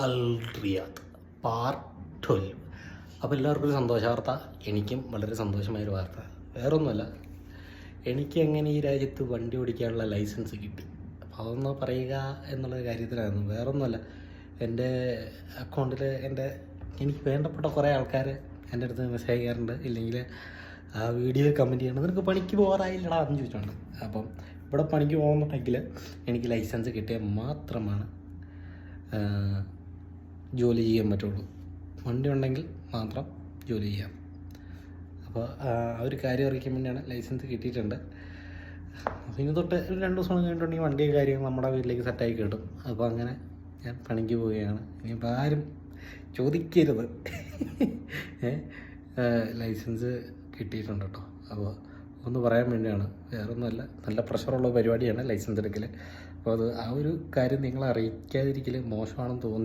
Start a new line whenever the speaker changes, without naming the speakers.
അൽ Riyadh part 12. അപ്പോൾ എല്ലാവർക്കും ഒരു സന്തോഷ വാർത്ത, എനിക്കും വളരെ സന്തോഷമായൊരു വാർത്ത. വേറൊന്നുമല്ല, എനിക്ക് എങ്ങനെ ഈ രാജ്യത്ത് വണ്ടി ഓടിക്കാനുള്ള ലൈസൻസ് കിട്ടി, അപ്പോൾ അതൊന്ന് പറയുക എന്നുള്ള കാര്യത്തിലായിരുന്നു. വേറൊന്നുമല്ല, എൻ്റെ അക്കൗണ്ടിൽ എനിക്ക് വേണ്ടപ്പെട്ട കുറേ ആൾക്കാർ എൻ്റെ അടുത്ത് മെസ്സേജ് അയക്കാറുണ്ട്, ഇല്ലെങ്കിൽ ആ വീഡിയോ കമൻറ്റ് ചെയ്യണം, നിനക്ക് പണിക്ക് പോകാറായില്ലടാ എന്ന് ചോദിച്ചോണ്ട്. അപ്പം ഇവിടെ പണിക്ക് പോകുന്നുണ്ടെങ്കിൽ എനിക്ക് ലൈസൻസ് കിട്ടിയാൽ മാത്രമാണ് ജോലി ചെയ്യാൻ പറ്റുള്ളൂ. വണ്ടി ഉണ്ടെങ്കിൽ മാത്രം ജോലി ചെയ്യാം. അപ്പോൾ ആ ഒരു കാര്യം അറിയിക്കാൻ വേണ്ടിയാണ് ലൈസൻസ് കിട്ടിയിട്ടുണ്ട്. അപ്പോൾ ഇനി തൊട്ട് ഒരു 2 ദിവസം കഴിഞ്ഞിട്ടുണ്ടെങ്കിൽ വണ്ടിയും കാര്യം നമ്മുടെ വീട്ടിലേക്ക് സെറ്റായി കിട്ടും. അപ്പോൾ അങ്ങനെ ഞാൻ പണിക്ക് പോവുകയാണ്. ഇനിയിപ്പോൾ ആരും ചോദിക്കരുത്. ലൈസൻസ് കിട്ടിയിട്ടുണ്ട് കേട്ടോ. അപ്പോൾ ഒന്ന് പറയാൻ വേണ്ടിയാണ്, വേറൊന്നുമല്ല. നല്ല പ്രഷറുള്ള പരിപാടിയാണ് ലൈസൻസ് എടുക്കൽ. അപ്പോൾ അത് ആ ഒരു കാര്യം നിങ്ങളെ അറിയിക്കാതിരിക്കൽ മോശമാണെന്ന് തോന്നി.